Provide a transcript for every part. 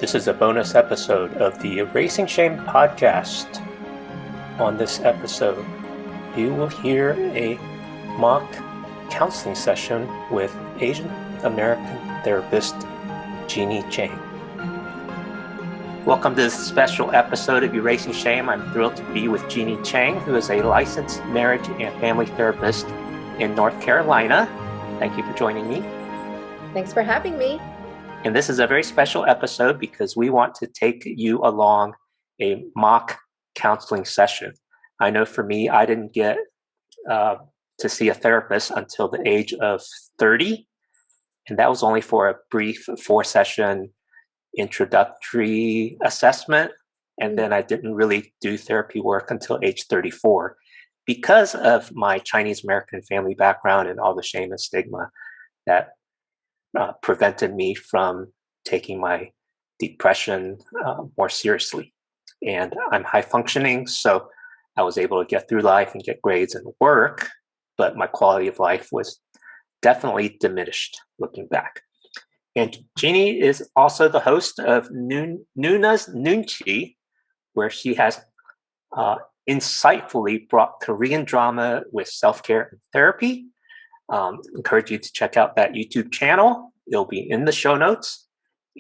This is a bonus episode of the Erasing Shame podcast. On this episode, you will hear a mock counseling session with Asian American therapist Jeanie Chang. Welcome to this special episode of Erasing Shame. I'm thrilled to be with Jeanie Chang, who is a licensed marriage and family therapist in North Carolina. Thank you for joining me. Thanks for having me. And this is a very special episode because we want to take you along a mock counseling session. I know for me, I didn't get to see a therapist until the age of 30. And that was only for a brief 4-session introductory assessment. And then I didn't really do therapy work until age 34 because of my Chinese American family background and all the shame and stigma that prevented me from taking my depression more seriously. And I'm high functioning, so I was able to get through life and get grades and work, but my quality of life was definitely diminished looking back. And Jeanie is also the host of Nuna's Nunchi, where she has insightfully brought Korean drama with self-care and therapy. Encourage you to check out that YouTube channel. It'll be in the show notes.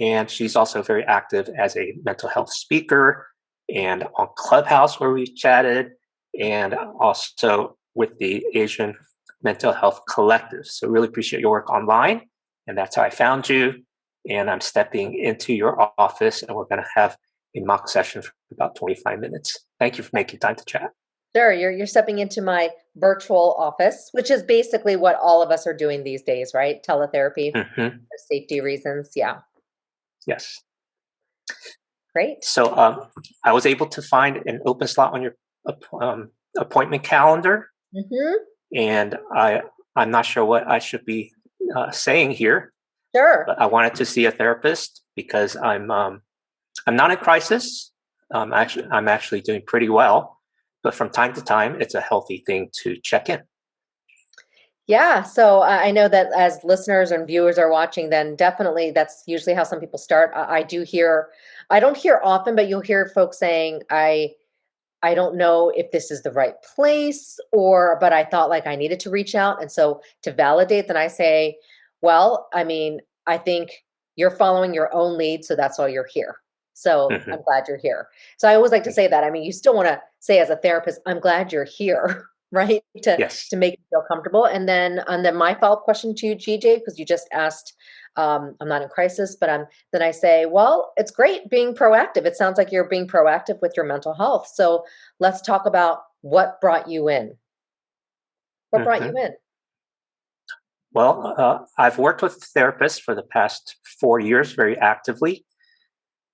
And she's also very active as a mental health speaker and on Clubhouse where we chatted, and also with the Asian Mental Health Collective. So really appreciate your work online. And that's how I found you. And I'm stepping into your office and we're going to have a mock session for about 25 minutes. Thank you for making time to chat. Sure, you're stepping into my virtual office, which is basically what all of us are doing these days, right? Teletherapy for safety reasons. Yeah. Yes. Great. So I was able to find an open slot on your appointment calendar. And I'm not sure what I should be saying here. Sure. But I wanted to see a therapist because I'm not in crisis. I'm actually doing pretty well. But from time to time, it's a healthy thing to check in. Yeah. So I know that as listeners and viewers are watching, then definitely that's usually how some people start. I don't hear often, but you'll hear folks saying, I don't know if this is the right place but I thought like I needed to reach out. And so to validate, then I say, well, I mean, I think you're following your own lead. So that's why you're here. So I'm glad you're here. So I always like to say that. I mean, you still want to say as a therapist, I'm glad you're here, right? To make you feel comfortable. And then my follow-up question to you, GJ, because you just asked, I'm not in crisis, but then I say, well, it's great being proactive. It sounds like you're being proactive with your mental health. So let's talk about what brought you in. What brought you in? Well, I've worked with therapists for the past 4 years very actively.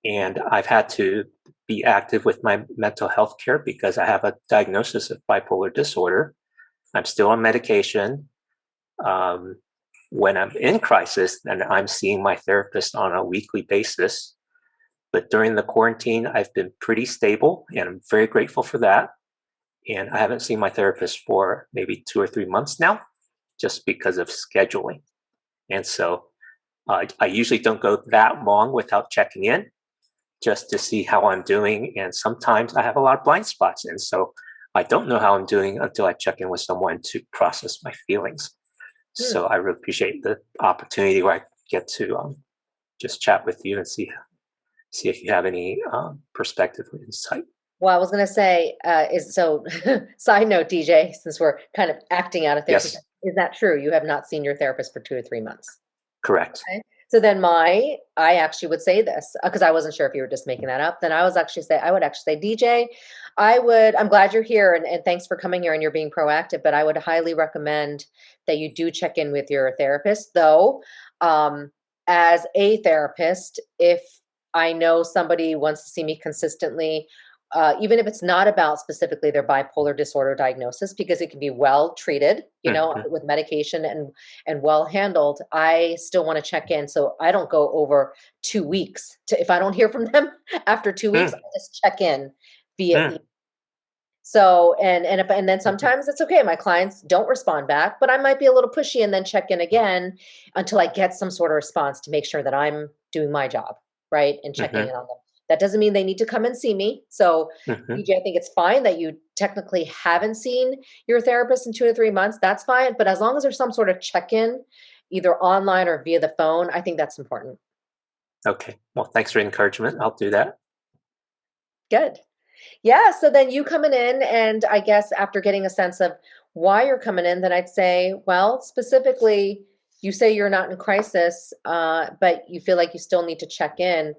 And I've had to be active with my mental health care because I have a diagnosis of bipolar disorder. I'm still on medication. When I'm in crisis, then I'm seeing my therapist on a weekly basis. But during the quarantine, I've been pretty stable, and I'm very grateful for that. And I haven't seen my therapist for maybe 2 or 3 months now, just because of scheduling. And so I usually don't go that long without checking in, just to see how I'm doing. And sometimes I have a lot of blind spots. And so I don't know how I'm doing until I check in with someone to process my feelings. So I really appreciate the opportunity where I get to just chat with you and see if you have any perspective or insight. Well, I was going to say, side note, DJ, since we're kind of acting out of therapy, is that true? You have not seen your therapist for 2 to 3 months? Correct. Okay. So then I actually would say this because I wasn't sure if you were just making that up. Then I would actually say, DJ, I'm glad you're here and thanks for coming here and you're being proactive, but I would highly recommend that you do check in with your therapist though. As a therapist, if I know somebody wants to see me consistently, even if it's not about specifically their bipolar disorder diagnosis, because it can be well treated, with medication and well handled, I still want to check in. So I don't go over 2 weeks if I don't hear from them after 2 weeks, I just check in via email. So, and then sometimes it's okay. My clients don't respond back, but I might be a little pushy and then check in again until I get some sort of response to make sure that I'm doing my job. right? And checking Mm-hmm. in on them. That doesn't mean they need to come and see me. So, Mm-hmm. DJ, I think it's fine that you technically haven't seen your therapist in 2 to 3 months. That's fine. But as long as there's some sort of check in, either online or via the phone, I think that's important. Okay. Well, thanks for the encouragement. I'll do that. Good. Yeah. So then you coming in, and I guess after getting a sense of why you're coming in, then I'd say, well, specifically, you say you're not in crisis, but you feel like you still need to check in.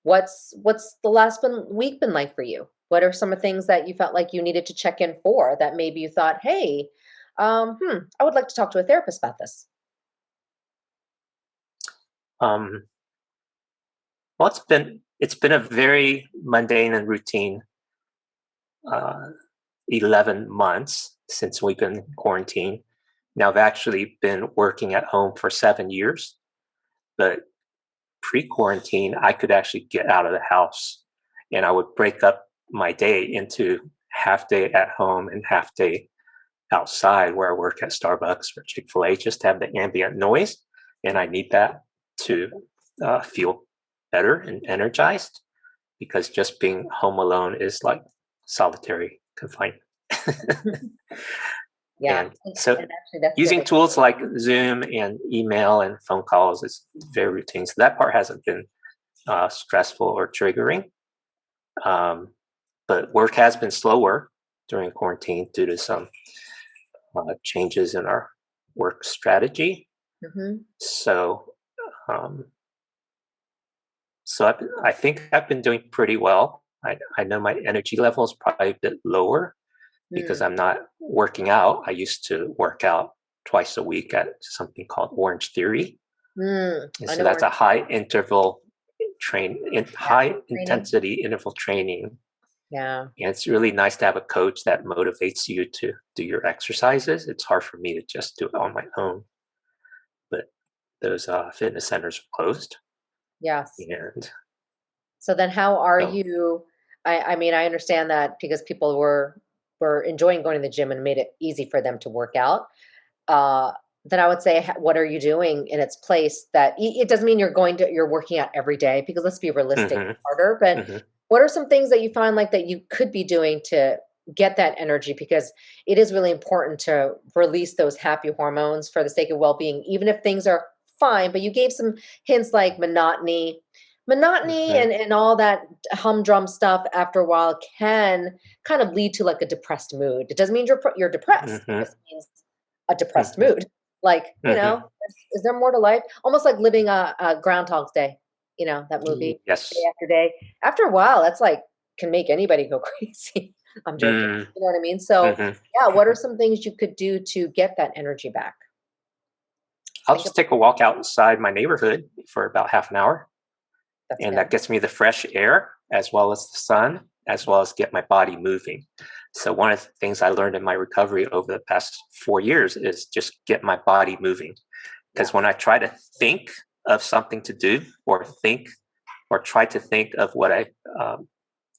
What's the last week been like for you? What are some of the things that you felt like you needed to check in for that maybe you thought, hey, I would like to talk to a therapist about this. Um, well, it's been a very mundane and routine uh, 11 months since we've been quarantined. Now, I've actually been working at home for 7 years, but pre-quarantine, I could actually get out of the house, and I would break up my day into half day at home and half day outside where I work at Starbucks or Chick-fil-A, just to have the ambient noise. And I need that to feel better and energized, because just being home alone is like solitary confinement. Yeah. And so And actually, that's good using that you. tools like Zoom and email and phone calls is very routine. So that part hasn't been stressful or triggering. Um, but work has been slower during quarantine due to some changes in our work strategy. Hmm. So, um, I think I've been doing pretty well. I know my energy level is probably a bit lower because Mm. I'm not working out. I used to work out twice a week at something called Orange Theory. And I so know that's we're a high training. intensity interval training. Yeah. And it's really nice to have a coach that motivates you to do your exercises. It's hard for me to just do it on my own, but those fitness centers are closed. Yes. And So then how are so, you? I mean, I understand that because people were enjoying going to the gym and made it easy for them to work out. Uh, then I would say, what are you doing in its place that it doesn't mean you're working out every day, because let's be realistic, hmm it's harder, but hmm what are some things that you find like that you could be doing to get that energy? Because it is really important to release those happy hormones for the sake of well-being, even if things are fine. But you gave some hints like monotony hmm and all that humdrum stuff after a while can kind of lead to like a depressed mood. It doesn't mean you're depressed. It hmm just means a depressed hmm mood. Like, hmm is there more to life? Almost like living a Groundhog's Day, that movie, day Yes. after day. After a while, that's like can make anybody go crazy. I'm joking. Mm-hmm. You know what I mean? So, yeah, what are some things you could do to get that energy back? I'll Think of just take a walk outside my neighborhood for about half an hour, that's and that good. gets me the fresh air as well as the sun, as well as get my body moving. So one of the things I learned in my recovery over the past 4 years is just get my body moving. Because when Yes. I try to think of something to do, or try to think of what I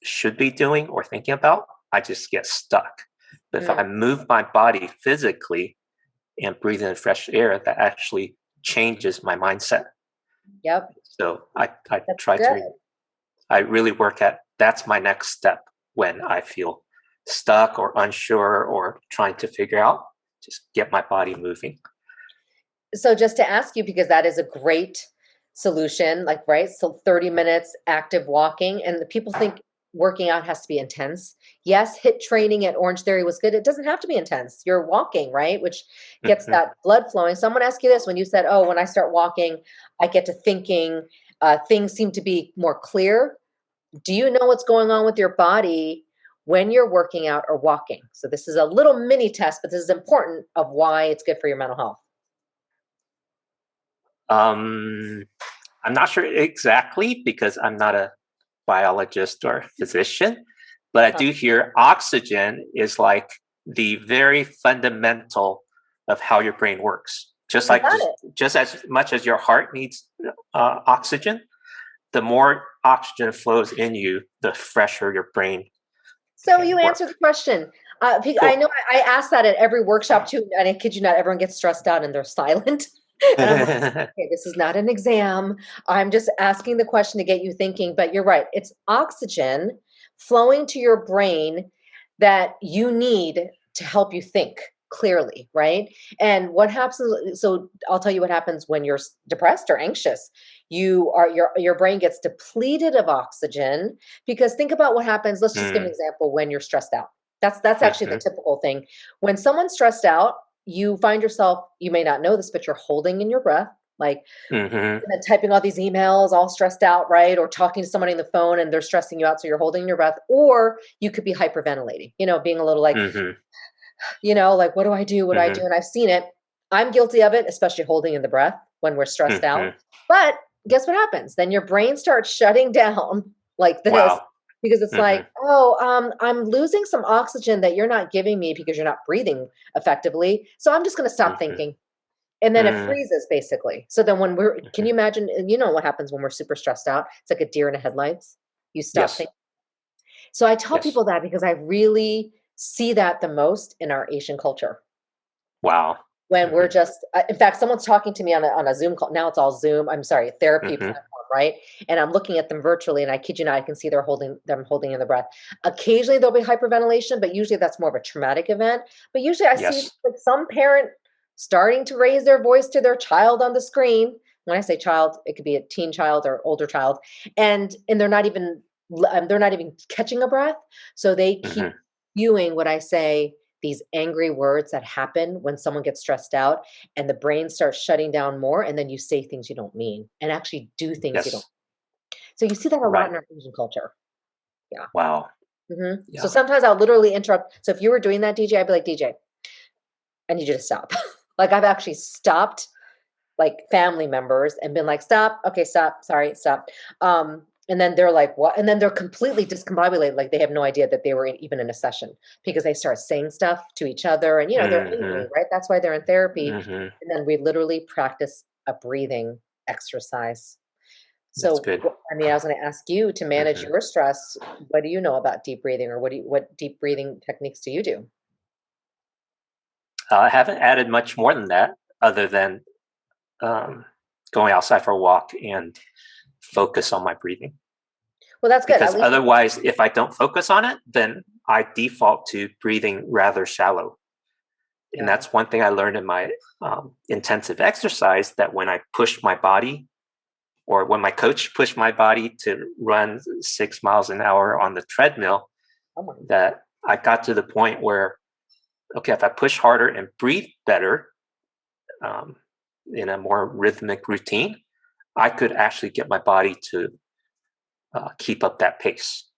should be doing or thinking about, I just get stuck. But if I Mm, move my body physically and breathe in fresh air, that actually changes my mindset. yep. So I That's try good. to, I really work at, that's my next step when I feel stuck or unsure or trying to figure out, just get my body moving. So just to ask you, because that is a great solution, like, right? So 30 minutes active walking, and the people think working out has to be intense. Yes, hit training at Orange Theory was good. It doesn't have to be intense. You're walking, right? Which gets Hmm. that blood flowing. So I'm going to ask you this: when you said, "Oh, when I start walking, I get to thinking, things seem to be more clear." Do you know what's going on with your body when you're working out or walking? So this is a little mini test, but this is important of why it's good for your mental health. Um, I'm not sure exactly because I'm not a biologist or physician, but I Uh-huh. do hear oxygen is like the very fundamental of how your brain works. Just You like got it. just as much as your heart needs oxygen, the more oxygen flows in you, the fresher your brain So can you work. answered the question. I Cool. know I ask that at every workshop too, and I kid you not, everyone gets stressed out and they're silent. And I'm like, okay, this is not an exam. I'm just asking the question to get you thinking. But you're right. It's oxygen flowing to your brain that you need to help you think clearly, right? And what happens, so I'll tell you what happens when you're depressed or anxious. Your brain gets depleted of oxygen because think about what happens. Let's just give an Mm, example when you're stressed out. That's actually the mhm, typical thing. When someone's stressed out, you find yourself, you may not know this, but you're holding in your breath, like mhm, and then typing all these emails, all stressed out, right? Or talking to somebody on the phone and they're stressing you out, so you're holding your breath. Or you could be hyperventilating, being a little like, mhm, like, what do I do? What do I do? mhm, And I've seen it. I'm guilty of it, especially holding in the breath when we're stressed out. mhm. But guess what happens? Then your brain starts shutting down like this Wow. because it's like, Mhm, oh, I'm losing some oxygen that you're not giving me because you're not breathing effectively. So I'm just going to stop mhm, thinking. And then it mm. freezes basically. So then can Mhm. you imagine, and you know what happens when we're super stressed out? It's like a deer in the headlights. You stop Yes. thinking. So I tell Yes. people that because I really see that the most in our Asian culture Wow. when we're Mhm, just in fact someone's talking to me on a Zoom call. Now it's all Zoom, I'm sorry, therapy mhm. platform, right? And I'm looking at them virtually and I kid you not, I can see them holding in the breath. Occasionally there'll be hyperventilation, but usually that's more of a traumatic event. But usually I see Yes. like some parent starting to raise their voice to their child on the screen. When I say child, it could be a teen child or older child, and they're not even catching a breath, so they keep Mhm. viewing what I say, these angry words that happen when someone gets stressed out, and the brain starts shutting down more, and then you say things you don't mean and actually do things you don't. Yes. So you see that a lot Right. in our Asian culture. Yeah. Wow. So Yeah. sometimes I'll literally interrupt. So if you were doing that, DJ, I'd be like, DJ, I need you to stop. Like I've actually stopped like family members and been like, stop, okay, stop, sorry, stop. And then they're like, what? And then they're completely discombobulated, like they have no idea that they were even in a session because they start saying stuff to each other and they're angry, Mhm. right? That's why they're in therapy. Mhm. And then we literally practice a breathing exercise. That's So good. I mean, I was going to ask you to manage Mhm. your stress. What do you know about deep breathing, or what deep breathing techniques do you do? I haven't added much more than that other than, um, going outside for a walk and focus on my breathing. Well, that's good. At Because least you're otherwise, if I don't focus on it, then I default to breathing rather shallow. And yeah. that's one thing I learned in my intensive exercise, that when I push my body, or when my coach pushed my body to run 6 miles an hour on the treadmill, Oh my. that I got to the point where, okay, if I push harder and breathe better, um, in a more rhythmic routine, I could actually get my body to keep up that pace.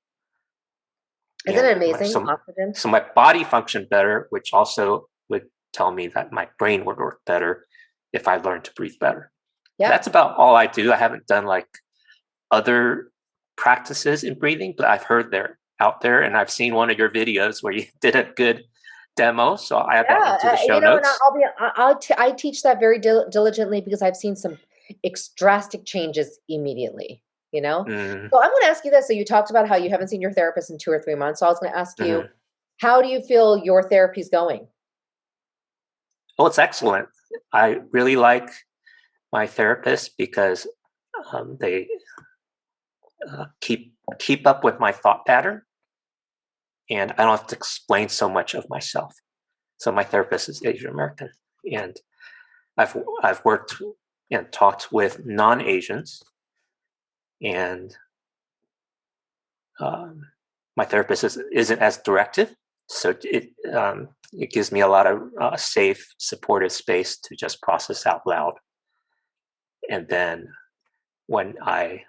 Isn't And it amazing? so, Oxygen. so my body functioned better, which also would tell me that my brain would work better if I learned to breathe better. Yeah. That's about all I do. I haven't done like other practices in breathing, but I've heard they're out there, and I've seen one of your videos where you did a good demo. So I add that Yeah, into the show and notes. I teach that very diligently because I've seen some drastic changes immediately. Mm, So I'm going to ask you this. So you talked about how you haven't seen your therapist in 2 or 3 months. So I was going to ask you, mhm. how do you feel your therapy's going? Well, it's excellent. I really like my therapist because they keep up with my thought pattern, and I don't have to explain so much of myself. So my therapist is Asian American, and I've worked and talked with non-Asians, and um, my therapist isn't as directive, so it gives me a lot of safe, supportive space to just process out loud. And then when I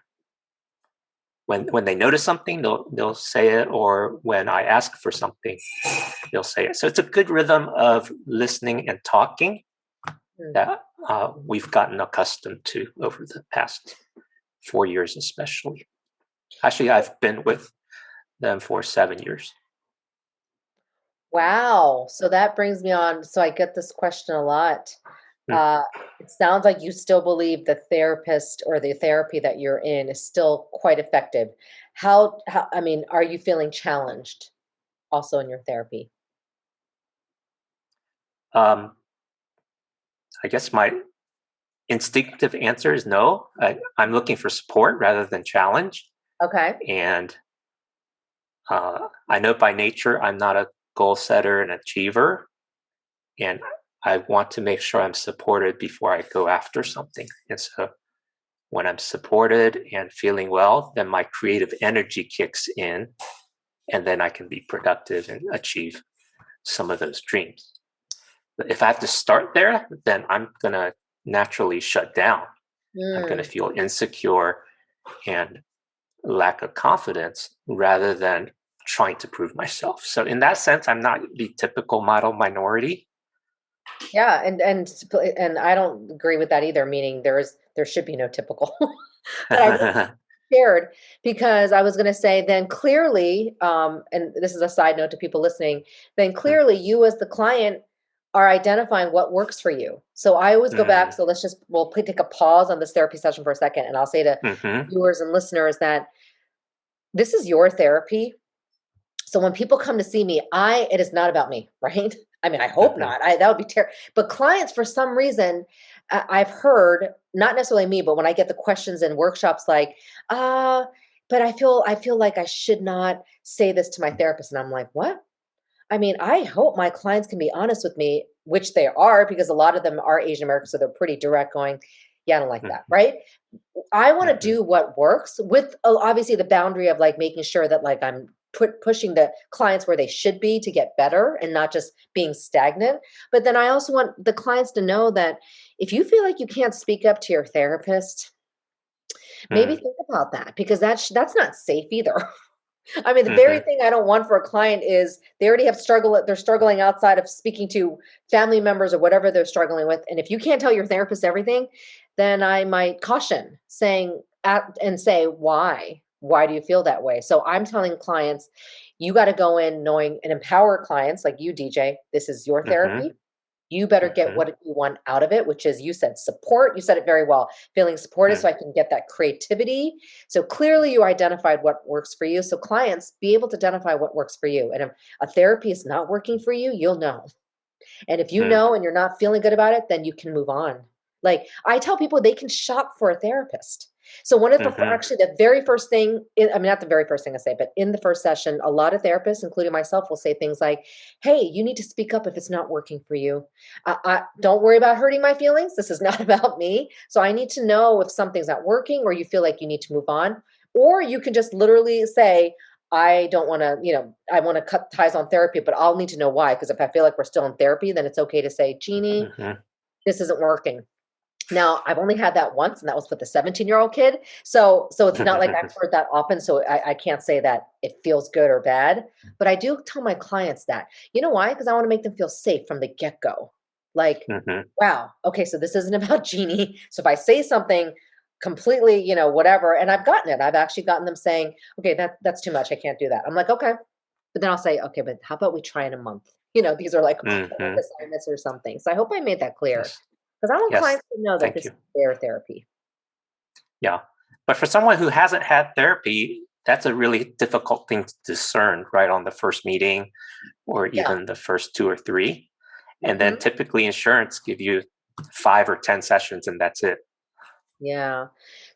when they notice something, they'll say it, or when I ask for something, they'll say it. So it's a good rhythm of listening and talking Mm. that we've gotten accustomed to over the past 4 years, especially. Actually, I've been with them for 7 years. Wow. So that brings me on. So I get this question a lot. Mm. Uh, it sounds like you still believe the therapist or the therapy that you're in is still quite effective. I mean, are you feeling challenged also in your therapy? Um, I guess instinctive answer is no. I'm looking for support rather than challenge. Okay. And I know by nature I'm not a goal setter and achiever. And I want to make sure I'm supported before I go after something. And so when I'm supported and feeling well, then my creative energy kicks in, and then I can be productive and achieve some of those dreams. But if I have to start there, then I'm going to naturally shut down. I'm going to feel insecure and lack of confidence rather than trying to prove myself. So in that sense, I'm not the typical model minority. Yeah, and I don't agree with that either, meaning there should be no typical. But I really shared because I was going to say then clearly, and this is a side note to people listening, then clearly you as the client are identifying what works for you. So I always go back. So we'll take a pause on this therapy session for a second, and I'll say to viewers and listeners that this is your therapy. So when people come to see me, it is not about me, right? I mean, I hope not. That would be terrible. But clients, for some reason, I've heard, not necessarily me, but when I get the questions in workshops like, but I feel like I should not say this to my therapist. And I'm like, what? I mean, I hope my clients can be honest with me, which they are, because a lot of them are Asian American, so they're pretty direct going, yeah, I don't like that, right? I want to do what works with obviously the boundary of like making sure that like I'm pushing the clients where they should be to get better and not just being stagnant. But then I also want the clients to know that if you feel like you can't speak up to your therapist, maybe think about that, because that's not safe either. I mean, the very thing I don't want for a client is they already have they're struggling outside of speaking to family members or whatever they're struggling with. And if you can't tell your therapist everything, then I might caution and say, why? Why do you feel that way? So I'm telling clients, you got to go in knowing and empower clients like you, DJ. This is your therapy. You better get what you want out of it, which is, you said support. You said it very well, feeling supported so I can get that creativity. So clearly you identified what works for you. So clients be able to identify what works for you. And if a therapy is not working for you, you'll know. And if you know and you're not feeling good about it, then you can move on. Like I tell people they can shop for a therapist. So one of actually the very first thing, I mean, not the very first thing I say, but in the first session, a lot of therapists, including myself, will say things like, hey, you need to speak up if it's not working for you. Don't worry about hurting my feelings. This is not about me. So I need to know if something's not working or you feel like you need to move on. Or you can just literally say, I don't want to, I want to cut ties on therapy, but I'll need to know why. Because if I feel like we're still in therapy, then it's okay to say, Jeanie, this isn't working. Now, I've only had that once, and that was with a 17-year-old kid. So it's not like I've heard that often. So I can't say that it feels good or bad. But I do tell my clients that. You know why? Because I want to make them feel safe from the get-go. Like, wow, okay, so this isn't about Jeanie. So if I say something completely, whatever, and I've gotten it. I've actually gotten them saying, okay, that's too much. I can't do that. I'm like, okay. But then I'll say, okay, but how about we try in a month? These are like assignments or something. So I hope I made that clear. Yes. Because I want Yes. clients to know that Thank this you. is their therapy. Yeah. But for someone who hasn't had therapy, that's a really difficult thing to discern right on the first meeting or even the first 2 or 3. And then typically insurance give you 5 or 10 sessions and that's it. Yeah.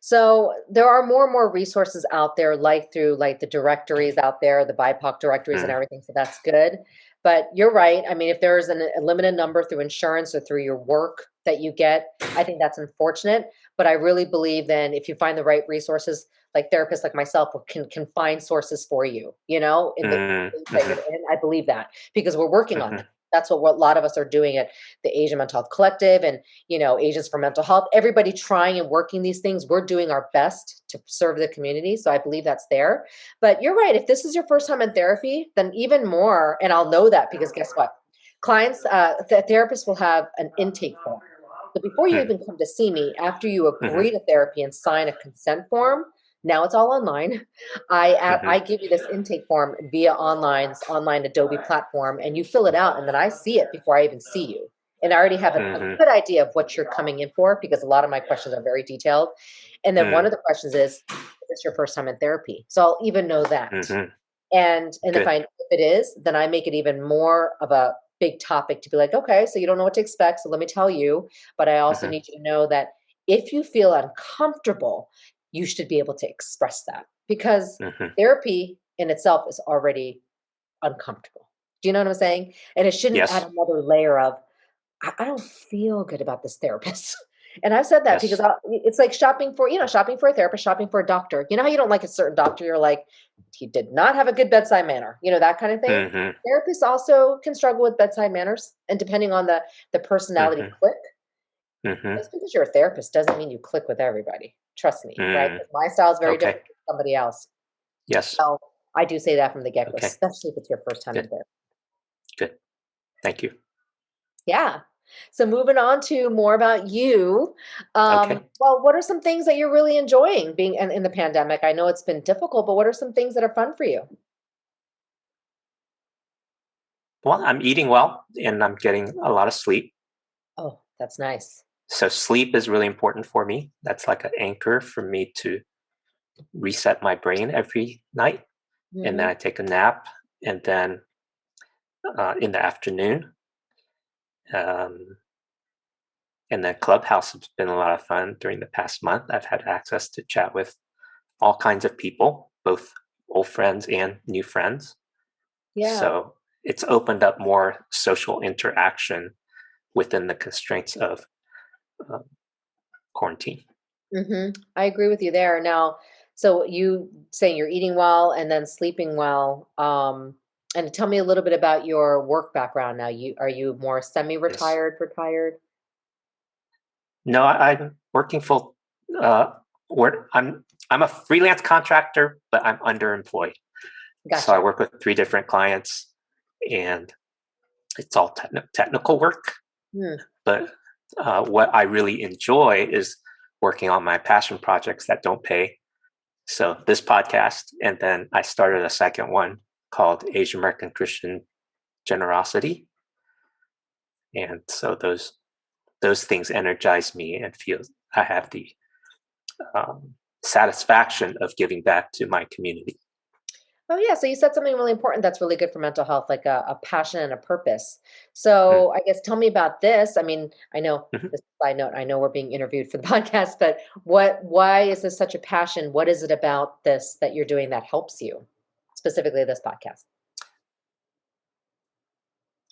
So there are more and more resources out there, like through like the directories out there, the BIPOC directories and everything. So that's good. But you're right. I mean, if there's a limited number through insurance or through your work that you get, I think that's unfortunate. But I really believe then if you find the right resources, like therapists like myself can find sources for you, in the that you're in. I believe that because we're working on that. That's what a lot of us are doing at the Asian Mental Health Collective and, Asians for Mental Health. Everybody trying and working these things. We're doing our best to serve the community. So I believe that's there. But you're right. If this is your first time in therapy, then even more, and I'll know that because guess what? Clients, therapists will have an intake form. So before you even come to see me, after you agree to therapy and sign a consent form, now it's all online. I give you this intake form via online Adobe platform, and you fill it out, and then I see it before I even see you. And I already have a good idea of what you're coming in for because a lot of my questions are very detailed. And then one of the questions is this your first time in therapy? So I'll even know that. And if it is, then I make it even more of a big topic to be like, okay, so you don't know what to expect. So let me tell you, but I also need you to know that if you feel uncomfortable, you should be able to express that, because Hmm. therapy in itself is already uncomfortable. Do you know what I'm saying? And it shouldn't add Yes. another layer of, I don't feel good about this therapist. And I've said that because Yes. it's like shopping for a therapist, shopping for a doctor. You know how you don't like a certain doctor? You're like, he did not have a good bedside manner, that kind of thing. Hmm. Therapists also can struggle with bedside manners, and depending on the personality Hmm. click. Hmm. Just because you're a therapist doesn't mean you click with everybody. Trust me, right? Mm. 'Cause my style is very Okay. different from somebody else. Yes. So I do say that from the get-go, Okay. especially if it's your first time in Good. therapy. Good. Thank you. Yeah. So moving on to more about you. Okay. Well, what are some things that you're really enjoying being in the pandemic? I know it's been difficult, but what are some things that are fun for you? Well, I'm eating well and I'm getting a lot of sleep. Oh, that's nice. So sleep is really important for me. That's like an anchor for me to reset my brain every night. And then Hmm. I take a nap. And then in the afternoon, um, and then Clubhouse has been a lot of fun during the past month. I've had access to chat with all kinds of people, both old friends and new friends. Yeah. So it's opened up more social interaction within the constraints of uh, quarantine. I agree with you there. Now, so you saying you're eating well and then sleeping well. And tell me a little bit about your work background now. Are you more Yes. semi-retired, retired? No, I'm working full. Uh, I'm a freelance contractor, but I'm underemployed. So I Gotcha. work with 3 different clients, and it's all technical work. Hmm. But what I really enjoy is working on my passion projects that don't pay. So this podcast, and then I started a second one called Asian American Christian Generosity, and so those things energize me and feel I have the satisfaction of giving back to my community. Oh, yeah. So you said something really important that's really good for mental health, like a passion and a purpose. Mm. So I guess tell me about this. I mean, I know Mhm. this side note, I know we're being interviewed for the podcast, but why is this such a passion? What is it about this that you're doing that helps you, specifically this podcast?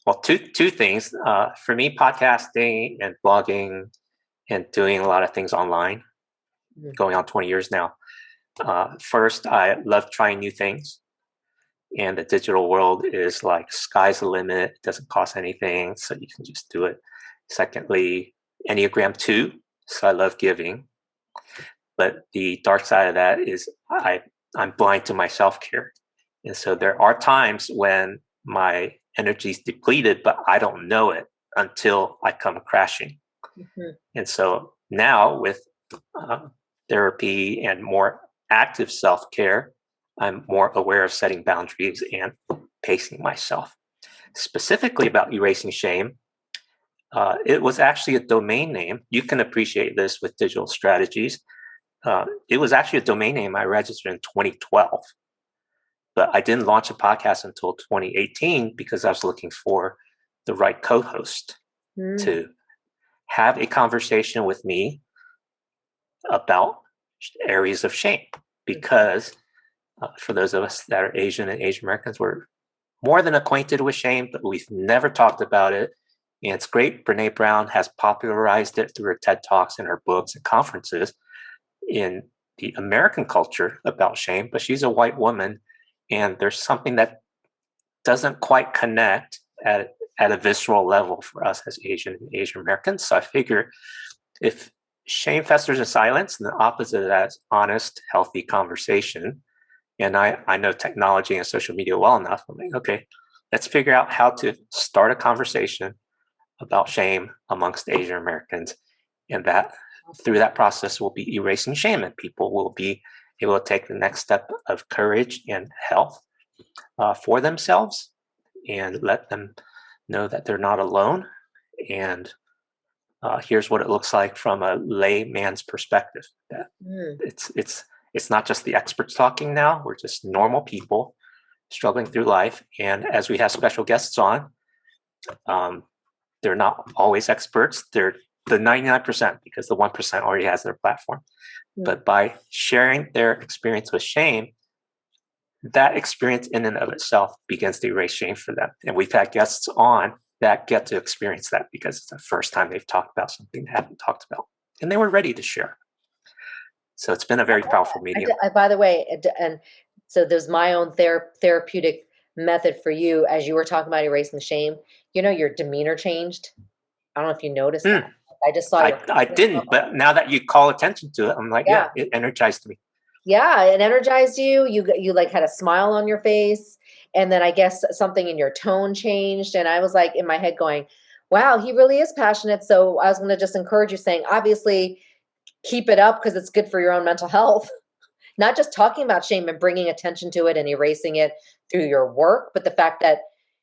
Well, two things for me: podcasting and blogging, and doing a lot of things online, Mhm. going on 20 years now. First, I love trying new things, and the digital world is like sky's the limit. It doesn't cost anything, so you can just do it. Secondly, Enneagram 2, so I love giving. But the dark side of that is I'm blind to my self care. And so there are times when my energy is depleted, but I don't know it until I come crashing. Mhm. And so now with uh, therapy and more active self care, I'm more aware of setting boundaries and pacing myself. Specifically about erasing shame, it was actually a domain name. You can appreciate this with digital strategies. It was actually a domain name I registered in 2012, but I didn't launch a podcast until 2018 because I was looking for the right co host Mm. to have a conversation with me about areas of shame. Because for those of us that are Asian and Asian Americans, we're more than acquainted with shame, but we've never talked about it. And it's great. Brene Brown has popularized it through her TED Talks and her books and conferences in the American culture about shame, but she's a white woman, and there's something that doesn't quite connect at a visceral level for us as Asian and Asian Americans. So I figure if shame festers in silence, and the opposite of that is honest, healthy conversation. And I know technology and social media well enough. I'm like, okay, let's figure out how to start a conversation about shame amongst Asian Americans. And that through that process, we'll be erasing shame, and people will be able to take the next step of courage and health for themselves, and let them know that they're not alone. And here's what it looks like from a layman's perspective. That Mm. it's not just the experts talking now. We're just normal people struggling through life. And as we have special guests on, um, they're not always experts. They're the 99%, because the 1% already has their platform. But by sharing their experience with shame, that experience in and of itself begins to erase shame for them. And we've had guests on that get to experience that because it's the first time they've talked about something they haven't talked about. And they were ready to share. So it's been a very powerful medium. By the way, and so there's my own therapeutic method for you as you were talking about erasing shame. Your demeanor changed. I don't know if you noticed that. I just saw I didn't, but now that you call attention to it, I'm like, yeah, it energized me. Yeah, it energized you. You like had a smile on your face, and then I guess something in your tone changed, and I was like in my head going, "Wow, he really is passionate." So I was going to just encourage you, saying, obviously, keep it up because it's good for your own mental health. Not just talking about shame and bringing attention to it and erasing it through your work, but the fact that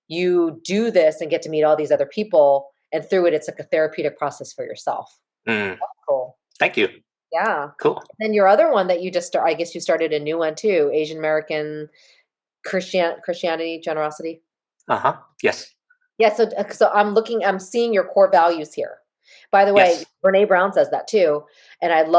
you do this and get to meet all these other people, and through it, it's like a therapeutic process for yourself. That's cool. Thank you. Yeah. Cool. And then your other one that you just I guess you started a new one too, Asian American Christianity, generosity. Yes. Yeah, so I'm seeing your core values here. By the way, Brene Brown says that too. And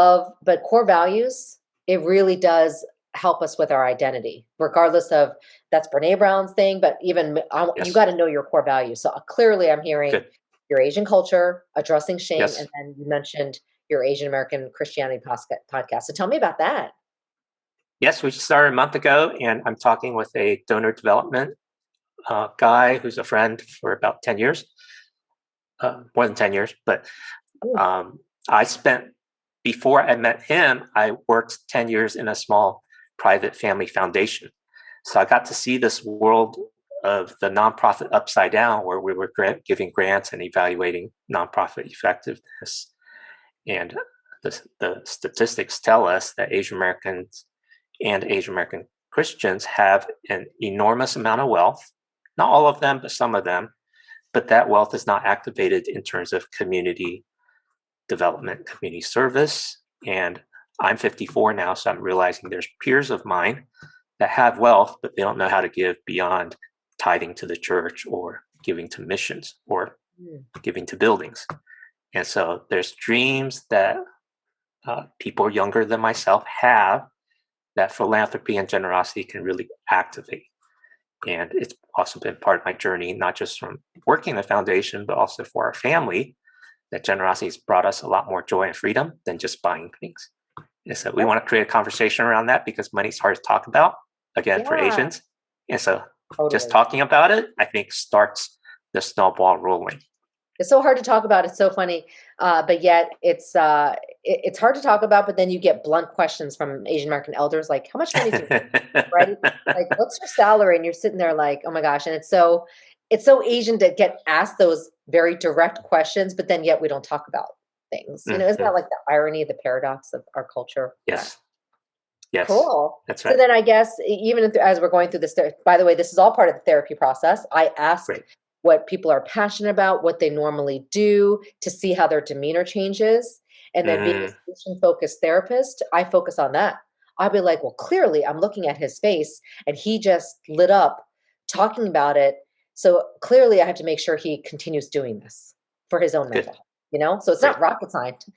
but core values, it really does help us with our identity, regardless of that's Brene Brown's thing, but even you got to know your core values. So clearly I'm hearing your Asian culture, addressing shame, and then you mentioned your Asian American Christianity podcast. So tell me about that. Yes, we started a month ago, and I'm talking with a donor development guy who's a friend for about 10 years, more than 10 years. But before I met him, I worked 10 years in a small private family foundation. So I got to see this world of the nonprofit upside down, where we were giving grants and evaluating nonprofit effectiveness. And the statistics tell us that Asian Americans and Asian American Christians have an enormous amount of wealth. Not all of them, but some of them. But that wealth is not activated in terms of community development, community service. And I'm 54 now, so I'm realizing there's peers of mine that have wealth, but they don't know how to give beyond tithing to the church or giving to missions or giving to buildings. And so there's dreams that people younger than myself have that philanthropy and generosity can really activate. And it's also been part of my journey, not just from working in the foundation, but also for our family, that generosity has brought us a lot more joy and freedom than just buying things. And so we want to create a conversation around that because money's hard to talk about, again, for Asians. And so just talking about it, I think, starts the snowball rolling. It's so hard to talk about. It's so funny, but yet it's hard to talk about. But then you get blunt questions from Asian American elders, like, "How much money do you make?" Right? Like, "What's your salary?" And you're sitting there like, "Oh my gosh!" And it's so Asian to get asked those very direct questions, but then yet we don't talk about things. Isn't that like the irony, the paradox of our culture? Yes. Yes. Cool. That's right. So then I guess even as we're going through this, by the way, this is all part of the therapy process. I ask what people are passionate about, what they normally do, to see how their demeanor changes. And then being a solution-focused therapist, I focus on that. I'll be like, well, clearly I'm looking at his face and he just lit up talking about it. So clearly I have to make sure he continues doing this for his own mental health, So it's not rocket science,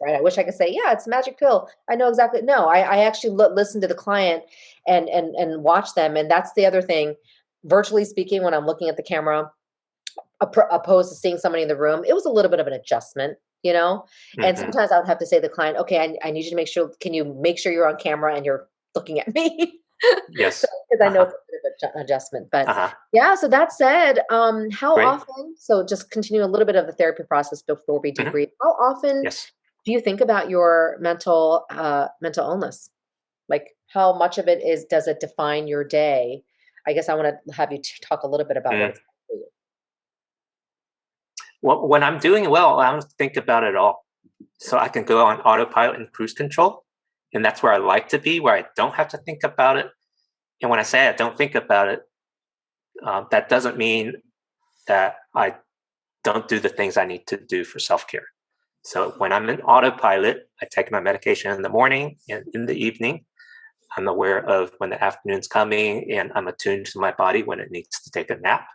right? I wish I could say, yeah, it's a magic pill. I know exactly. No, I actually listen to the client and watch them. And that's the other thing. Virtually speaking, when I'm looking at the camera, opposed to seeing somebody in the room, it was a little bit of an adjustment, And sometimes I would have to say to the client, okay, I need you to make sure, can you make sure you're on camera and you're looking at me? Yes. Because I know it's a bit of an adjustment. But yeah, so that said, how often, so just continue a little bit of the therapy process before we debrief, how often do you think about your mental illness? Like how much of it does it define your day? I guess I want to have you talk a little bit about what it's like for you. Well, when I'm doing well, I don't think about it at all. So I can go on autopilot and cruise control. And that's where I like to be, where I don't have to think about it. And when I say I don't think about it, that doesn't mean that I don't do the things I need to do for self-care. So when I'm in autopilot, I take my medication in the morning and in the evening. I'm aware of when the afternoon's coming, and I'm attuned to my body when it needs to take a nap.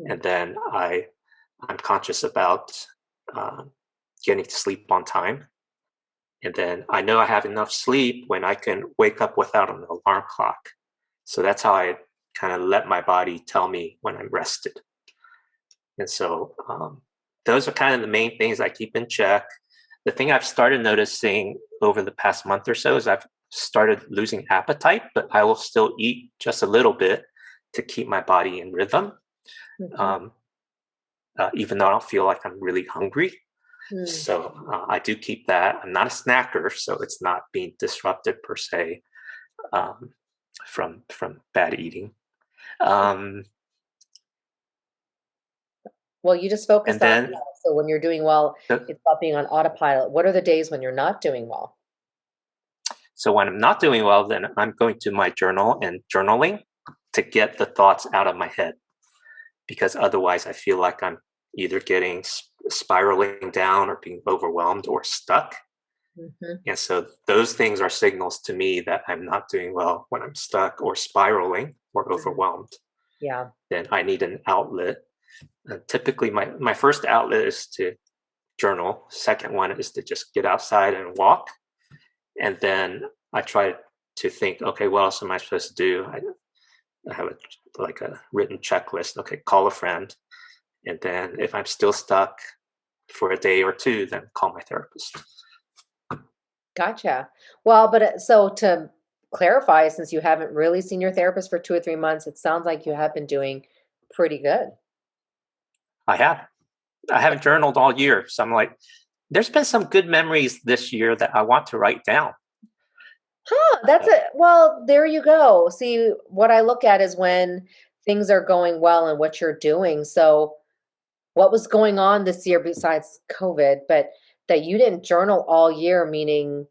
And then I'm conscious about getting to sleep on time. And then I know I have enough sleep when I can wake up without an alarm clock. So that's how I kind of let my body tell me when I'm rested. And so those are kind of the main things I keep in check. The thing I've started noticing over the past month or so is I've started losing appetite, but I will still eat just a little bit to keep my body in rhythm, even though I don't feel like I'm really hungry. So I do keep that. I'm not a snacker, so it's not being disrupted per se from bad eating. Well, you just focus And on then health. So when you're doing well, it's about being on autopilot. What are the days when you're not doing well? So when I'm not doing well, then I'm going to my journal and journaling to get the thoughts out of my head, because otherwise I feel like I'm either getting spiraling down or being overwhelmed or stuck. And so those things are signals to me that I'm not doing well when I'm stuck or spiraling or overwhelmed. Yeah. Then I need an outlet. Typically, my first outlet is to journal. Second one is to just get outside and walk. And then I try to think, okay, what else am I supposed to do? I have a written checklist. Okay, call a friend. And then if I'm still stuck for a day or two, then call my therapist. Gotcha. Well, but so to clarify, since you haven't really seen your therapist for 2 or 3 months, it sounds like you have been doing pretty good. I haven't journaled all year. So I'm like, there's been some good memories this year that I want to write down. Huh, that's it. Well, there you go. See, what I look at is when things are going well and what you're doing. So, what was going on this year besides COVID, but that you didn't journal all year, meaning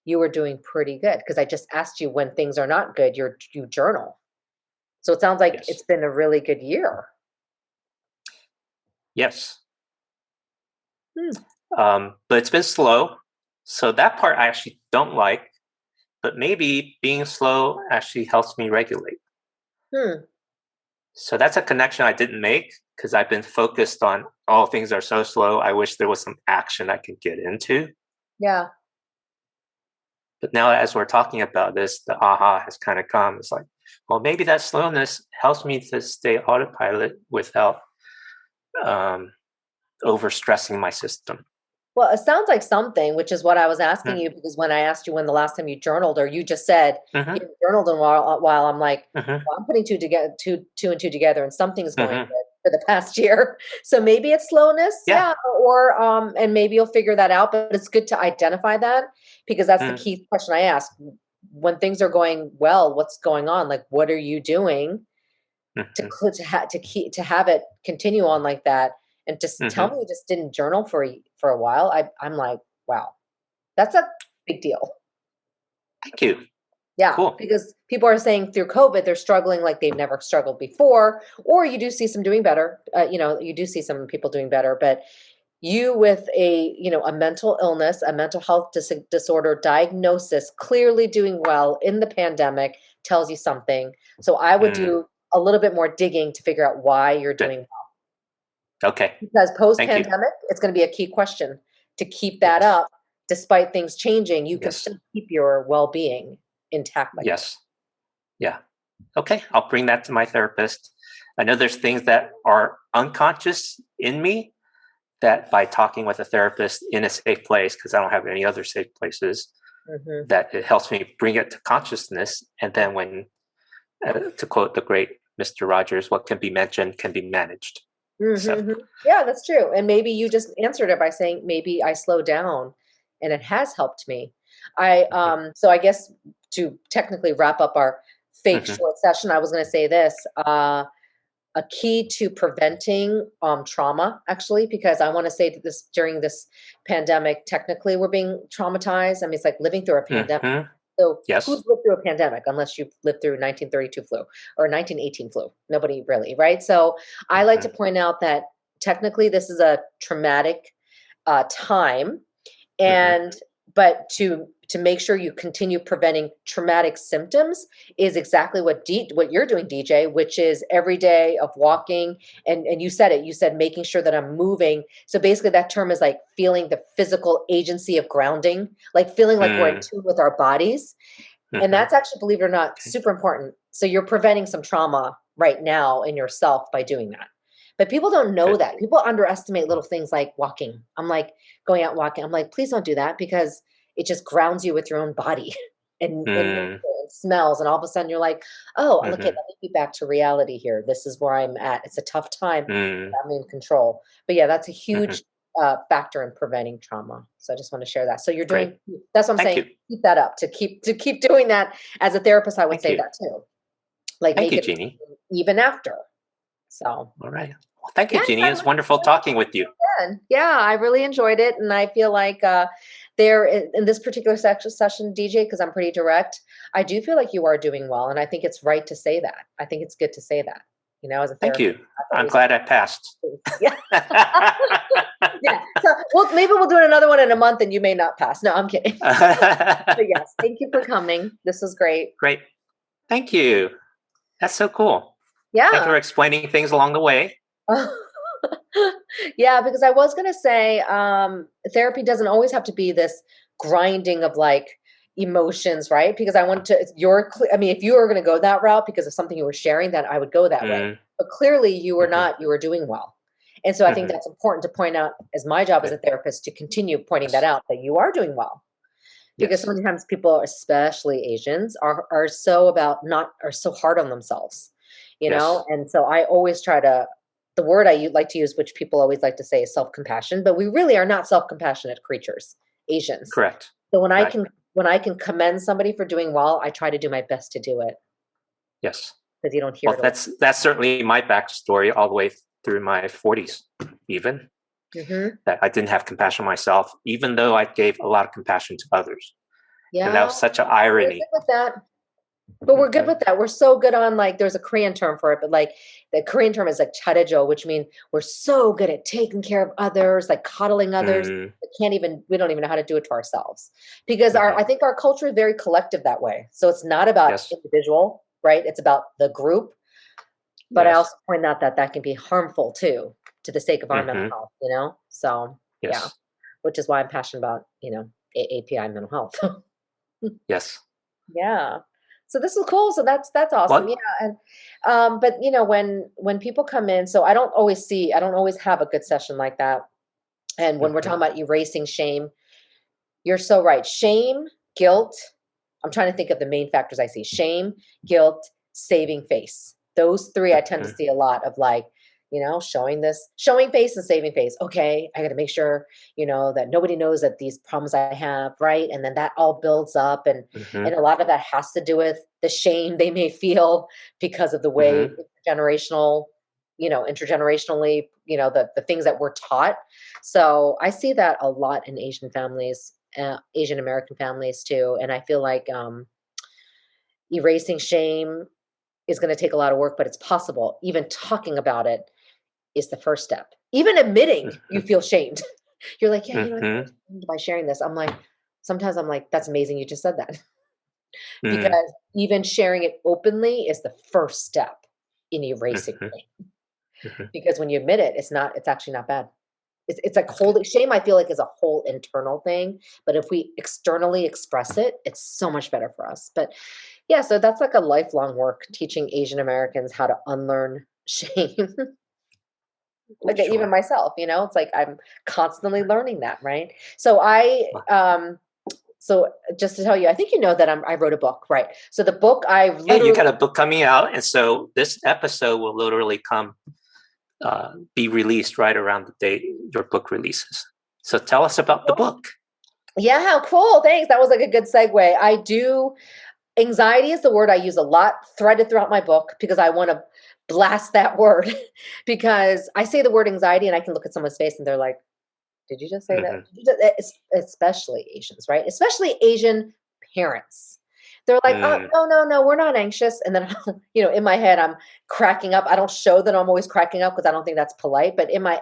you were doing pretty good? Because I just asked you when things are not good, you journal. So it sounds like Yes. it's been a really good year. Yes. But it's been slow. So that part I actually don't like. But maybe being slow actually helps me regulate. So that's a connection I didn't make because I've been focused on, oh, things are so slow. I wish there was some action I could get into. Yeah. But now as we're talking about this, the aha has kind of come. It's like, well, maybe that slowness helps me to stay autopilot without overstressing my system. Well, it sounds like something, which is what I was asking you, because when I asked you when the last time you journaled, or you just said you haven't journaled in a while, I'm like, well, I'm putting two and two together, and something's going good for the past year. So maybe it's slowness, yeah, or and maybe you'll figure that out. But it's good to identify that, because that's the key question I ask. When things are going well, what's going on? Like, what are you doing to have it continue on like that? And just tell me you just didn't journal for a while. I'm like, wow, that's a big deal. Thank you. Yeah, cool. Because people are saying through COVID they're struggling like they've never struggled before, or you do see some doing better. You do see some people doing better, but you with a mental illness, a mental health disorder diagnosis, clearly doing well in the pandemic tells you something. So I would do a little bit more digging to figure out why you're doing well. Okay. Because post-pandemic, it's going to be a key question to keep that up. Despite things changing, you can still keep your well-being intact. Yes. Yeah. Okay. I'll bring that to my therapist. I know there's things that are unconscious in me that by talking with a therapist in a safe place, because I don't have any other safe places, that it helps me bring it to consciousness. And then when, to quote the great Mr. Rogers, what can be mentioned can be managed. Yeah, that's true. And maybe you just answered it by saying, maybe I slow down and it has helped me. So I guess to technically wrap up our fake short session, I was going to say this, a key to preventing trauma, actually, because I want to say that this during this pandemic, technically we're being traumatized. I mean, it's like living through a pandemic. So who's lived through a pandemic unless you've lived through 1932 flu or 1918 flu? Nobody really, right? So I like to point out that technically this is a traumatic time, but to to make sure you continue preventing traumatic symptoms is exactly what you're doing, DJ, which is every day of walking. And you said it, you said making sure that I'm moving. So basically that term is like feeling the physical agency of grounding, like feeling like we're in tune with our bodies. And that's actually, believe it or not, Okay. super important. So you're preventing some trauma right now in yourself by doing that. But people don't know that. People underestimate little things like walking. I'm like, going out walking. I'm like, please don't do that, because it just grounds you with your own body and smells. And all of a sudden you're like, oh, okay, let me be back to reality here. This is where I'm at. It's a tough time. I'm in control. But yeah, that's a huge factor in preventing trauma. So I just want to share that. So you're doing, that's what I'm Thank saying. you. Keep that up. To keep doing that. As a therapist, I would Thank say you. that too. Like Thank make you, it Jeanie. even after. So All right. Well, thank you, yes, Jeanie. I It's wonderful talking with you. yeah, I really enjoyed it, and I feel like there in this particular session, DJ, because I'm pretty direct, I do feel like you are doing well, and I think it's right to say that. I think it's good to say that. You know, as a Thank therapist, you. that's I'm always glad I passed. yeah. Yeah. So well, maybe we'll do another one in a month, and you may not pass. No, I'm kidding. But yes, thank you for coming. This was great. Great. Thank you. That's so cool. Thank you Yeah. for explaining things along the way. Yeah, because I was gonna say, therapy doesn't always have to be this grinding of like emotions, right? Because I want to, I mean, if you were gonna go that route because of something you were sharing, then I would go that way. Mm, But clearly you were mhm, not, you were doing well. And so I think mhm. that's important to point out as my job as a Good. therapist to continue pointing that Yes. out, that you are doing well. Because Yes. sometimes people, especially Asians, are so are so hard on themselves, you know? Yes. And so I always try to, the word I like to use, which people always like to say, is self-compassion, but we really are not self-compassionate creatures, Asians. Correct. So Right. when I can commend somebody for doing well, I try to do my best to do it, Yes. because you don't hear Well, it a lot. that's certainly my backstory all the way through my 40s, even Hmm. that I didn't have compassion myself, even though I gave a lot of compassion to others. And that Yeah, was such an we're good irony. with that. But we're good Okay. with that. We're so good on, like, there's a Korean term for it, but like the Korean term is like charejo, which means we're so good at taking care of others, like coddling others. Mm, We don't even know how to do it to ourselves, because mhm. I think our culture is very collective that way. So it's not about Yes. individual, right? It's about the group. But I Yes. also point out that that can be harmful too, to the sake of our mental Hmm. health, you know? So yeah, Yes. which is why I'm passionate about, API mental health. Yes. Yeah. So this is cool. So that's awesome. Yeah. What? And but when people come in, so I don't always have a good session like that. And when we're Hmm. talking about erasing shame, you're so right. Shame, guilt. I'm trying to think of the main factors I see. Shame, guilt, saving face. Those three I tend to Hmm. see a lot of, like, showing face and saving face. Okay, I got to make sure, that nobody knows that these problems I have, right? And then that all builds up, and Hmm. a lot of that has to do with the shame they may feel because of the way Hmm. intergenerationally, the things that we're taught. So I see that a lot in Asian families, Asian American families too. And I feel like erasing shame is going to take a lot of work, but it's possible. Even talking about it is the first step. Even admitting you feel shamed. You're like, yeah, I feel Hmm. shamed by sharing this. Sometimes I'm like, that's amazing you just said that. Hmm. Because even sharing it openly is the first step in erasing Hmm. shame. Hmm. Because when you admit it, it's actually not bad. It's like That's good. holding shame, I feel like, is a whole internal thing. But if we externally express it, it's so much better for us. But yeah, so that's like a lifelong work, teaching Asian Americans how to unlearn shame. Like even Sure. myself, it's like I'm constantly learning that, right? So just to tell you, I think that I wrote a book, right? So the book I've Yeah, you literally got a book coming out, and so this episode will literally be released right around the date your book releases. So tell us about the book. Yeah, how cool. Thanks. That was like a good segue. Anxiety is the word I use a lot, threaded throughout my book, because I want to blast that word. Because I say the word anxiety and I can look at someone's face and they're like, did you just say that? Hmm. Especially Asians, right? Especially Asian parents. They're like, oh, Mm. no, no, no, we're not anxious. And then, in my head, I'm cracking up. I don't show that I'm always cracking up because I don't think that's polite. But in my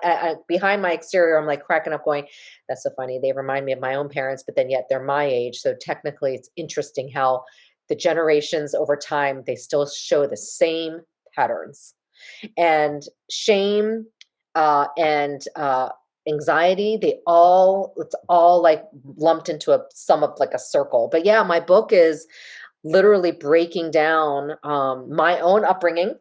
behind my exterior, I'm like cracking up, going, "That's so funny." They remind me of my own parents, but then yet they're my age. So technically, it's interesting how the generations over time they still show the same patterns. And shame and anxiety, it's all like lumped into a sum of like a circle. But yeah, my book is literally breaking down my own upbringing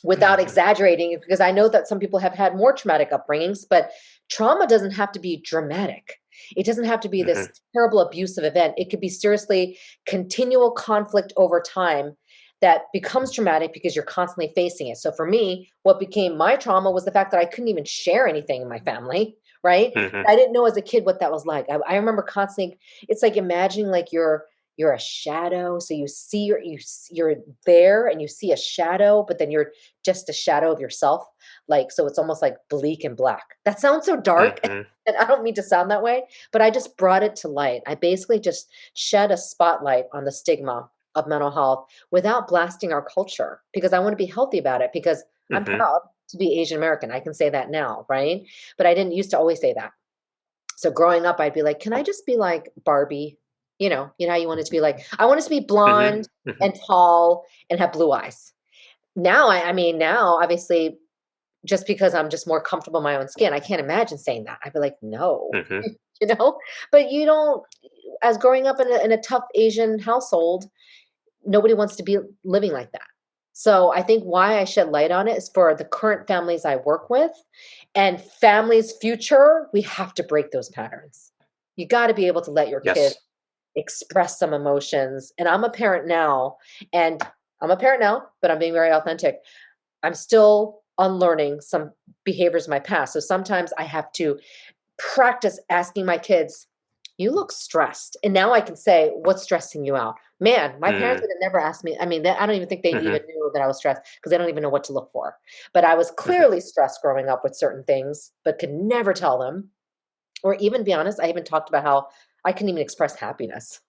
without Mhm. exaggerating, because I know that some people have had more traumatic upbringings, but trauma doesn't have to be dramatic. It doesn't have to be this Mhm. terrible abusive event. It could be seriously continual conflict over time that becomes traumatic because you're constantly facing it. So for me, what became my trauma was the fact that I couldn't even share anything in my family, right? Mhm. I didn't know as a kid what that was like. I remember constantly, it's like imagining like you're a shadow. So you're there and you see a shadow, but then you're just a shadow of yourself. Like, so it's almost like bleak and black. That sounds so dark. Mhm. And I don't mean to sound that way, but I just brought it to light. I basically just shed a spotlight on the stigma of mental health without blasting our culture, because I want to be healthy about it, because I'm Mhm. proud to be Asian American. I can say that now, right? But I didn't used to always say that. So growing up, I'd be like, can I just be like Barbie? How you wanted to be like, I wanted to be Mhm. blonde Mhm. and tall and have blue eyes. Now, I mean, now, obviously, just because I'm just more comfortable in my own skin, I can't imagine saying that. I'd be like, no, Mhm. you know, but you don't, as growing up in a tough Asian household, nobody wants to be living like that. So I think why I shed light on it is for the current families I work with and families future, we have to break those patterns. You got to be able to let your kid Yes. express some emotions. And and I'm a parent now, but I'm being very authentic. I'm still unlearning some behaviors of my past. So sometimes I have to practice asking my kids, "You look stressed." And now I can say, "What's stressing you out?" Man, my parents Mm. would have never asked me. I mean, I don't even think they even Mhm. knew that I was stressed, because they don't even know what to look for. But I was Mhm. clearly stressed growing up with certain things, but could never tell them. Or even be honest, I even talked about how I couldn't even express happiness.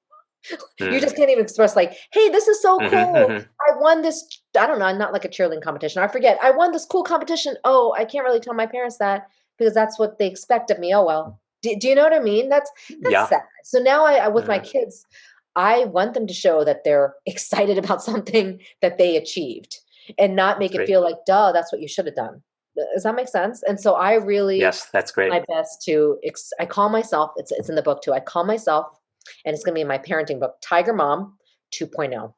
You Mm. just can't even express like, "Hey, this is so Mhm. cool. Mhm. I won this." I don't know, not like a cheerleading competition. I forget. "I won this cool competition." Oh, I can't really tell my parents that because that's what they expect of me. Oh well. Do you know what I mean? That's Yeah. sad. So now with my Mhm. kids, I want them to show that they're excited about something that they achieved and not That's make it great. feel like, duh, that's what you should have done. Does that make sense? And so I really Yes, that's great. my best to I call myself, it's in the book too. I call myself, and it's going to be in my parenting book, Tiger Mom 2.0.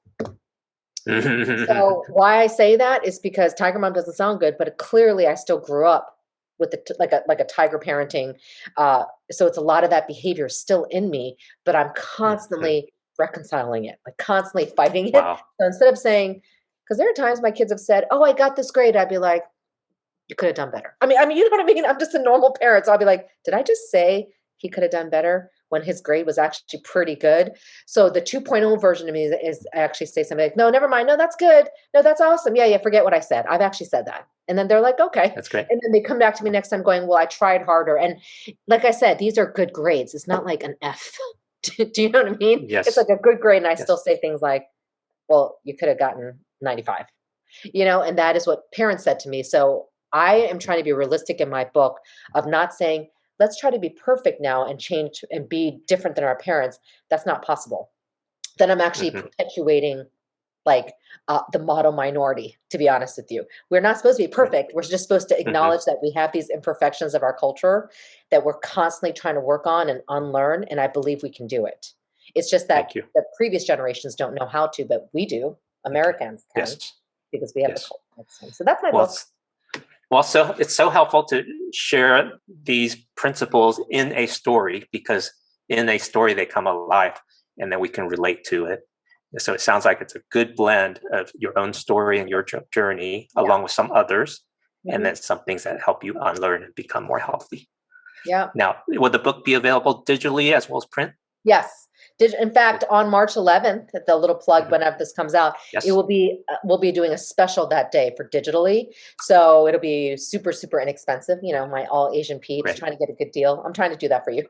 So why I say that is because Tiger Mom doesn't sound good, but clearly I still grew up with like a tiger parenting. So it's a lot of that behavior still in me, but I'm Mhm. constantly reconciling it, like constantly fighting it. Wow. So instead of saying, because there are times my kids have said, "Oh, I got this grade," I'd be like, "You could have done better." I mean, you know what I mean? I'm just a normal parent. So I'll be like, "Did I just say he could have done better when his grade was actually pretty good?" So the 2.0 version of me is I actually say something like, "No, never mind. No, that's good. No, that's awesome. Yeah, yeah, forget what I said. I've actually said that." And then they're like, "Okay." That's great. And then they come back to me next time going, "Well, I tried harder." And like I said, these are good grades. It's not like an F. Do you know what I mean? It's Yes. like a good grade. And I still Yes. say things like, "Well, you could have gotten 95." And that is what parents said to me. So I am trying to be realistic in my book of not saying, let's try to be perfect now and change and be different than our parents. That's not possible. Then I'm actually Mhm. perpetuating like the model minority, to be honest with you. We're not supposed to be That's great. perfect. We're just supposed to Mhm. acknowledge that we have these imperfections of our culture that we're constantly trying to work on and unlearn. And I believe we can do it. It's just that Thank you. the previous generations don't know how to, but we do. Thank you. Americans can, Yes. because we have the Yes. culture. So that's my Well, book. it's it's so helpful to share these principles in a story because in a story they come alive and then we can relate to it. So it sounds like it's a good blend of your own story and your journey Yeah. along with some others, and Hmm. then some things that help you unlearn and become more healthy. Yeah. Now, will the book be available digitally as well as print? Yes. In fact, on March 11th, the little plug Mhm. whenever this comes out, it Yes. will be we'll be doing a special that day for digitally. So it'll be super, super inexpensive. My all Asian peeps Great. trying to get a good deal. I'm trying to do that for you.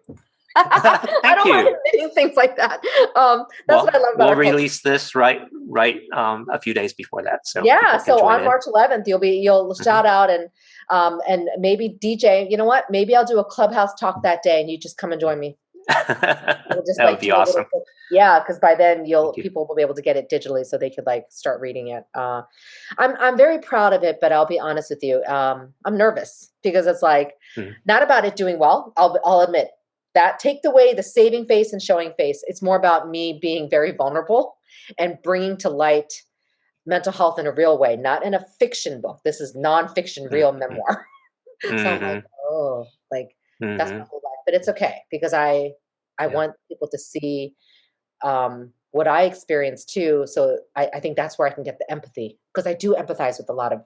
I Thank don't mind you. admitting things like that. That's what I Well, love about we'll our culture. release this right a few days before that, so Yeah, people can so join on in. March 11th, you'll Mhm. shout out and maybe DJ. You know what? Maybe I'll do a clubhouse talk that day, and you just come and join me. We'll just That would like be do a little awesome. quick, yeah, because by then Thank you. people will be able to get it digitally, so they could like start reading it. I'm very proud of it, but I'll be honest with you, I'm nervous because it's like Mm, not about it doing well. I'll admit that take away the saving face and showing face. It's more about me being very vulnerable and bringing to light mental health in a real way, not in a fiction book. This is nonfiction, mm, real mm, memoir. So I'm like, mhm, oh, like that's my mhm. whole life. But it's okay because I Yeah. want people to see what I experienced too. So I think that's where I can get the empathy because I do empathize with a lot of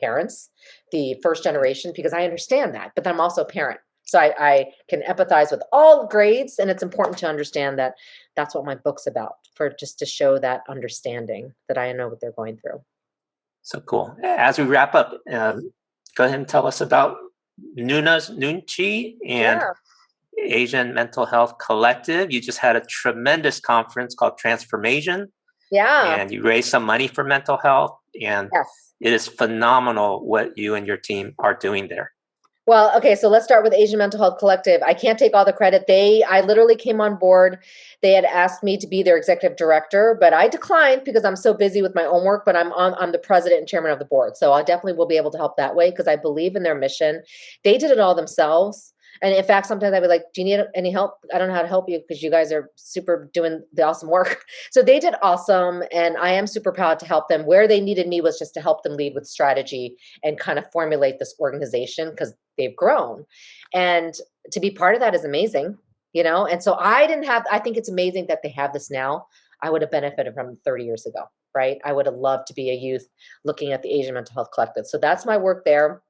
parents, the first generation, because I understand that, but then I'm also a parent. So I can empathize with all grades, and it's important to understand that that's what my book's about, for just to show that understanding that I know what they're going through. So cool. As we wrap up, go ahead and tell us about Nuna's Nunchi and Yeah. Asian Mental Health Collective. You just had a tremendous conference called Transformation, Yeah. and you raised some money for mental health. And Yes. it is phenomenal what you and your team are doing there. Well, okay, so let's start with Asian Mental Health Collective. I can't take all the credit. I literally came on board. They had asked me to be their executive director, but I declined because I'm so busy with my own work, but I'm the president and chairman of the board. So I definitely will be able to help that way because I believe in their mission. They did it all themselves. And in fact, sometimes I'd be like, do you need any help? I don't know how to help you because you guys are super doing the awesome work. So they did awesome. And I am super proud to help them. Where they needed me was just to help them lead with strategy and kind of formulate this organization because they've grown. And to be part of that is amazing, And so I think it's amazing that they have this now. I would have benefited from 30 years ago, right? I would have loved to be a youth looking at the Asian Mental Health Collective. So that's my work there.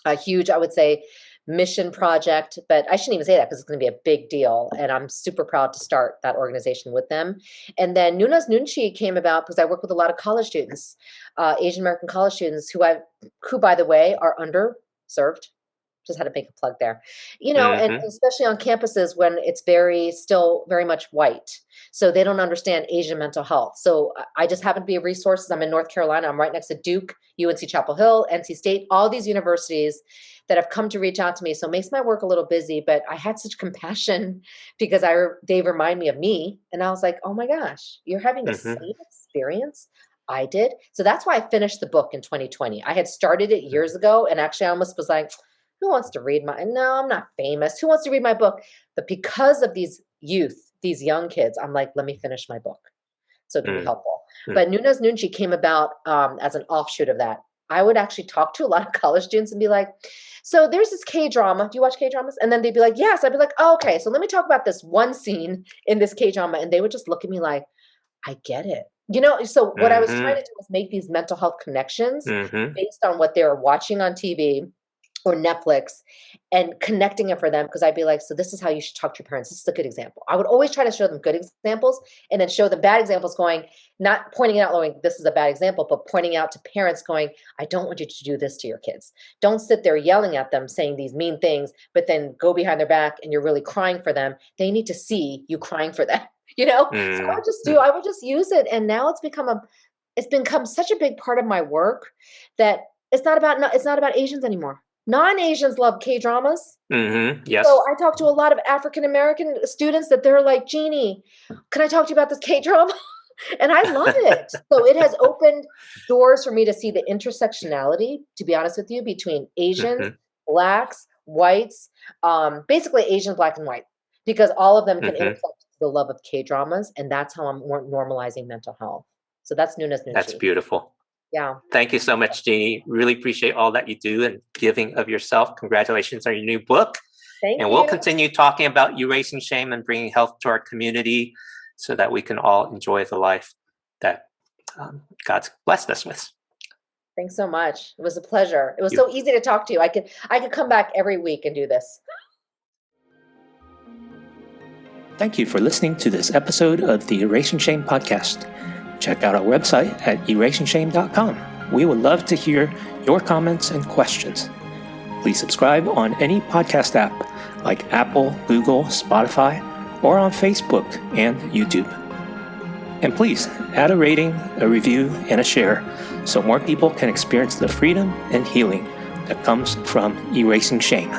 A huge, I would say, mission project, but I shouldn't even say that because it's going to be a big deal. And I'm super proud to start that organization with them. And then Nuna's Nunchi came about because I work with a lot of college students, Asian American college students who, by the way, are underserved. Just had to make a plug there, and Hmm. especially on campuses when it's still very much white. So they don't understand Asian mental health. So I just happen to be a resource. I'm in North Carolina. I'm right next to Duke, UNC Chapel Hill, NC State, all these universities that have come to reach out to me. So it makes my work a little busy, but I had such compassion because they remind me of me. And I was like, oh my gosh, you're having the Hmm. same experience I did. So that's why I finished the book in 2020. I had started it years ago. And actually I almost was like, who wants to read no, I'm not famous. Who wants to read my book? But because of these young kids, I'm like, let me finish my book so it can be Hmm. helpful. But Nuna's Nunchi came about as an offshoot of that. I would actually talk to a lot of college students and be like, so there's this K drama. Do you watch K dramas? And then they'd be like, yes. I'd be like, oh, okay. So let me talk about this one scene in this K drama. And they would just look at me like, I get it. So what I was trying Hmm. to do was make these mental health connections Hmm. based on what they were watching on TV or Netflix and connecting it for them because I'd be like, so this is how you should talk to your parents. This is a good example. I would always try to show them good examples and then show them bad examples going, not pointing out going, this is a bad example, but pointing out to parents going, I don't want you to do this to your kids. Don't sit there yelling at them, saying these mean things, but then go behind their back and you're really crying for them. They need to see you crying for them, So Hmm. I would just use it. And now it's become such a big part of my work that it's not about Asians anymore. Non-Asians love K-dramas. Hmm. So Yes. I talk to a lot of African American students that they're like, Jeanie, can I talk to you about this K-drama? And I love it. So it has opened doors for me to see the intersectionality, to be honest with you, between Asians, Hmm. Blacks, whites, basically Asian, Black, and white, because all of them can Hmm. intersect the love of K-dramas. And that's how I'm normalizing mental health. So that's Nuna's That's Nunchi. beautiful. Yeah. Thank you so much, Jeanie. Really appreciate all that you do and giving of yourself. Congratulations on your new book. Thank And we'll you. continue talking about erasing shame and bringing health to our community so that we can all enjoy the life that God's blessed us with. Thanks so much. It was a pleasure. It was You. so easy to talk to you. I could come back every week and do this. Thank you for listening to this episode of the Erasing Shame podcast. Check out our website at erasingshame.com. We would love to hear your comments and questions. Please subscribe on any podcast app like Apple, Google, Spotify, or on Facebook and YouTube. And please add a rating, a review, and a share so more people can experience the freedom and healing that comes from erasing shame.